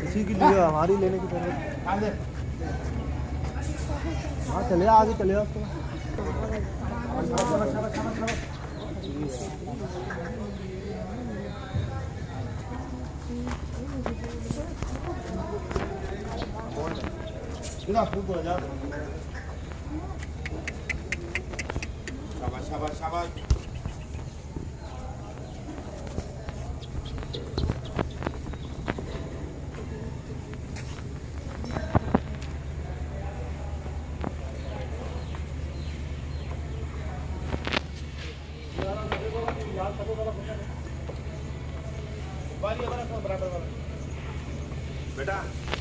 इसी की लिए हमारी लेने की जरूरत। हाँ चले आगे चले आप शाबाश शाबाश शाबाश बेटा